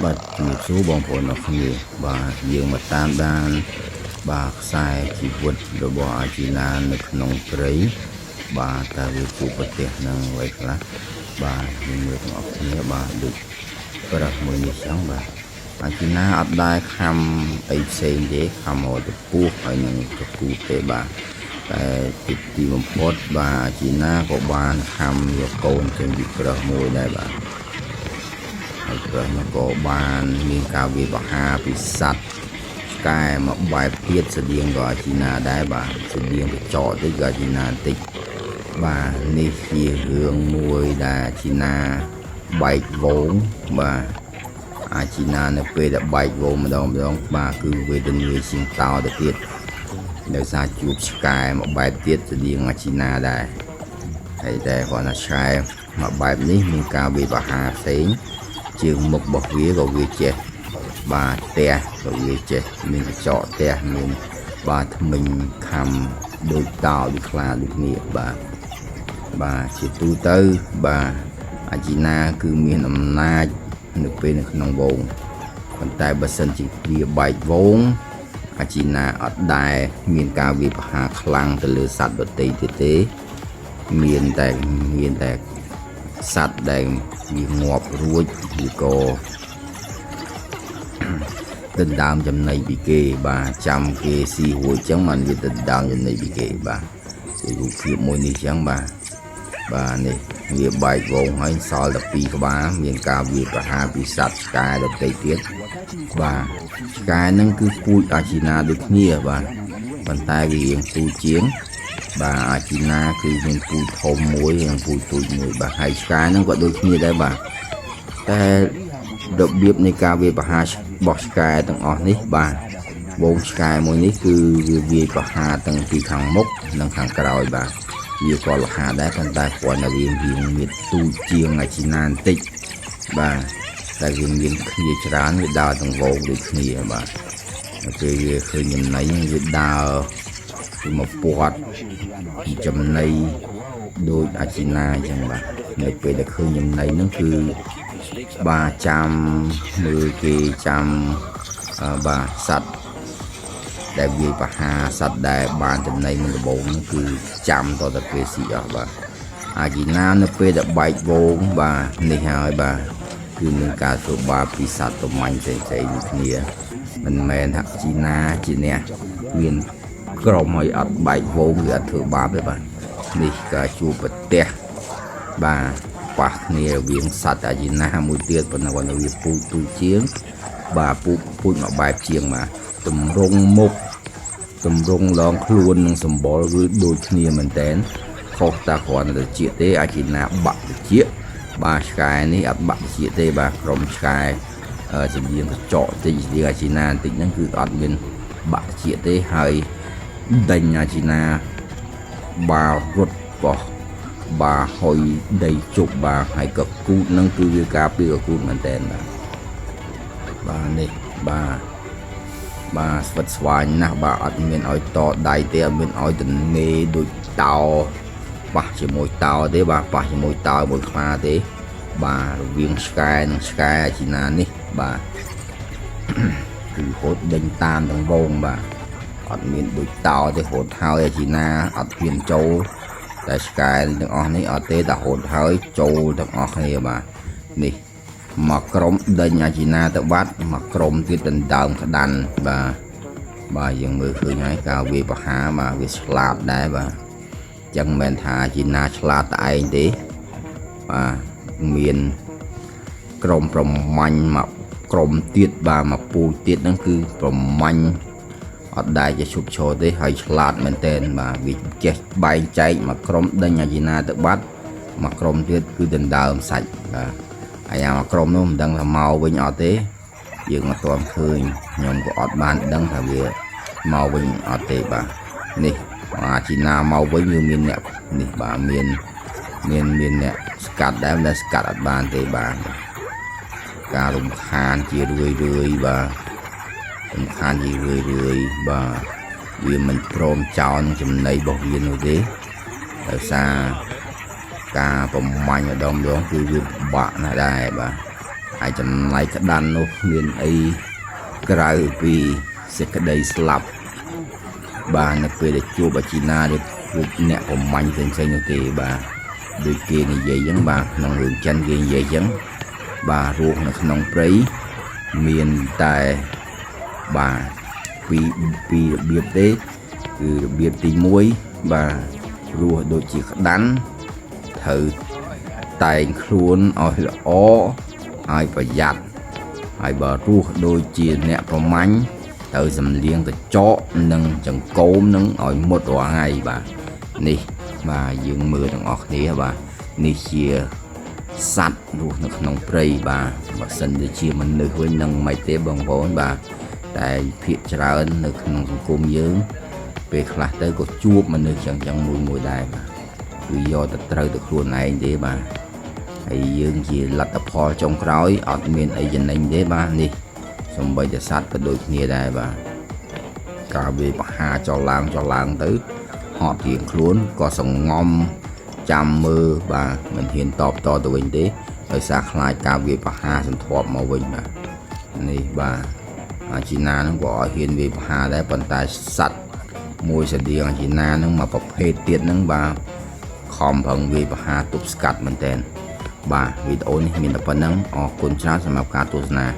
บัดจูบสู้บองผลออกนี้บาយើងមកតាមដានបាទខ្សែជីវិតរបស់អាជីណានៅក្នុងព្រៃបាទតើវាជួបប្រទះនឹងអ្វីខ្លះបាទយើងមើលទាំងអស់គ្នាបាទដូចប្រឹកមួយនេះចឹងបាទអាជីណាអត់ដែរខំអីផ្សេងទេខំមកទៅពោះហើយនឹងទៅគូទេបាទតែទីបំផុតបាទអាជីណាក៏បានខំយកកូនចេញពីប្រឹកមួយដែរបាទហើយប្រឹកនោះក៏បានមានការវាយប្រហារពីសត្វឆ្កែមកបែបទៀតស្តៀងក៏អាជីណាដែរបាទស្តៀងទៅចោតតិចក៏អាជីណាតិចបាទនេះជារឿងមួយដែលអាជីណាបែកវងបាទអាជីណានៅពេលដែលបែកវងម្ដងបាទគឺវេទនាជាងតោទៅទៀតដោយសារជួបឆ្កែមកបែបទៀតស្តៀងអាជីណាដែរហើយតែគាត់ថាឆ្កែមកបែបនេះមានការវាយប្រហារផ្សេងជើងមុខរបស់វាក៏វាចេះបាទផ្ទះក៏វាចេះមានកញ្ចក់ផ្ទះមានបាទថ្មិញខំដូចតោដូចខ្លាដូចគ្នាបាទជាទូទៅបាទអាជីណាគឺមានអំណាចនៅពេលនៅក្នុងវងប៉ុន្តែបើសិនជាវាបែកវងអាជីណាអត់ដែរមានការវាយប្រហារខ្លាំងទៅលើសត្វដទៃទៀតទេមានតែសត្វដែលវាងាប់រួចឬក៏ដណ្ដើមចំណីពីគេបាទចាំគេស៊ីរួចចឹងมันវាដណ្ដើមចំណីពីគេបាទរូបភាពមួយនេះចឹងបាទនេះវាបែកវងហើយសល់តែ2ក្បាលមានការវាយប្រហារពីសត្វឆ្កែដទៃទៀតបាទឆ្កែហ្នឹងគឺពូជអាជីណាដូចគ្នាបាទប៉ុន្តែវារៀងពូជជាងបាទអាជីណាគឺមានពូជធំមួយនិងពូជទូចមួយបាទហើយឆ្កែហ្នឹងក៏ដូចគ្នាដែរបាទតែរបៀបនៃការវាយប្រហាររបស់ឆ្កែទាំងអស់នេះបាទវងឆ្កែមួយនេះគឺវាវាយប្រហារទាំងពីខាងមុខនិងខាងក្រោយបាទវាក៏លះដែរប៉ុន្តែគ្រាន់តែវាមានទូចជាងអាជីណាបន្តិចបាទតែវាមានគ្នាច្រើនវាដើរទាំងវងដូចគ្នាបាទពេលវាឃើញចំណីវាដើរពីមកពាត់ចំណីដូចអាជីណាអញ្ចឹងបាទនៅពេលដែលឃើញចំណីហ្នឹងគឺបាទចាំមើលគេចាំបាទសត្វដែលវាយប្រហារសត្វដែលបានចំណីមុនដំបូងហ្នឹងគឺចាំតទៅពេលស៊ីអស់បាទអាជីណានៅពេលដែលបែកវងបាទនេះហើយបាទគឺមានការធ្វើបាបពីសត្វតំាញ់ផ្សេងៗគ្នាមិនមែនថាអាជីណាជាអ្នកមានក្រុមឲ្យអត់បែកវងឬអត់ធ្វើបាបទេបាទនេះការជួបប្រទះបាទប៉ះគ្នារវាងសត្វអាជីណាមួយទៀតប៉ុន្តែគាត់វាពូជទូជាងបាទពូជមកបែបជាងបាទតម្រង់មុខតម្រង់ឡងខ្លួននិងសម្បល់គឺដូចគ្នាមែនតែនខុសតែគ្រាន់តែជាតិទេអាជីណាបាក់តិចបាទឆ្កែនេះអត់បាក់តិចទេបាទក្រុមឆ្កែជំនាញកញ្ចក់តិចជាអាជីណាបន្តិចហ្នឹងគឺអត់មានបាក់តិចទេហើយដេញអាជីណាបាទរត់បោះបាទហុយដីជប់បាទហើយក៏គូតហ្នឹងគឺវាការពារគូតមែនតើបាទនេះបាទស្វិតស្វាញណាស់បាទអត់មានឲ្យតដៃទេអត់មានឲ្យទនេដូចតោប៉ះជាមួយតោទេបាទប៉ះជាមួយតោមួយខ្មាទេបាទរវាងឆ្កែនិងឆ្កែអាជីណានេះបាទគឺហូតដេញតាមទាំងវងបាទអត់មានដូចតោទេហូតហើយអាជីណាអត់ហ៊ានចូលតែឆ្កែទាំងអស់នេះអត់ទេតែហូតហើយចូលទាំងអស់គ្នាបាទនេះមកក្រុមដេញអាជីណាទៅបាត់មកក្រុមទៀតដណ្ដើមក្តាន់បាទយើងមើលឃើញហើយការវាយប្រហារបាទវាឆ្លាតដែរបាទចឹងមិនមែនថាអាជីណាឆ្លាតតែឯងទេបាទមានក្រុមប្រមាញ់មកក្រុមទៀតបាទមកពូជទៀតហ្នឹងគឺប្រមាញ់អត់ដែរជាឈប់ឈរទេហើយឆ្លាតមែនតើបាទវាចេះបែងចែកមកក្រុមដេញអាជីណាទៅបាត់មកក្រុមទៀតគឺដណ្ដើមសាច់បាទហើយមកក្រុមនោះមិនដឹងថាមកវិញអត់ទេយើងអត់ទាន់ឃើញខ្ញុំក៏អត់បានដឹងថាវាមកវិញអត់ទេបាទនេះអាជីណាមកវិញវាមានអ្នកនេះបាទមានអ្នកស្កាត់ដែរតែស្កាត់អត់បានទេបាទការរំខានជារឿយបាទរំខានជារឿយបាទវាមិនព្រមចោលចំណីរបស់វានោះទេដោយសារការប្រមាញ់ម្ដងគឺវាពិបាកណាស់ដែរបាទ ai chấm lại cái đàn nó miền ấy cái vì sẽ cái đây slap bà nó về để chua bà China để nè của mạnh trên xây như thế bà đôi kia này dây giống bà nông lượng chanh kia dây giống bà ruộng nó nông prấy miền tại bà vì biệt tế từ biệt tí muối bà rùa đôi chỉ đánh thử tay luôn ỏi là ó ai phải giặt ai bà rùa đôi chỉ nẹ vào mánh thử dầm liêng từ chó nâng chẳng cốm nâng ỏi một hoặc ngày bà nè bà dương mưa trong ọc thế bà nè chia sạch rùa nó nông prey bà sân để chia mình nữ với nâng máy tế bằng vốn bà tại phía trả nó nông cung dưỡng về khá tới có chuột mà nơi chẳng mùi đài mà vì do ta trời được luôn này để bà hãy dương chỉ lật tập ho trong khói ở miền ấy dân anh để bà đi xong bây giờ sát cái đôi kia đây bà cả về bà hà cho làng tới họ tiền luôn có sòng ngon chăm mơ bà mình hiện tọp to tụi mình thế rồi sát lại cả về bà hà xong thọp màu bình bà này bà China nó gọi hiện về bà hà đấy bàn tay sạch môi sẽ đi chỉ na nó mà bọc hết tiết nó bà khom bằng vì bà hà tụt scat mình tên bà video này mình là phần nắng ở con cháu sẽ mặc cả tụt na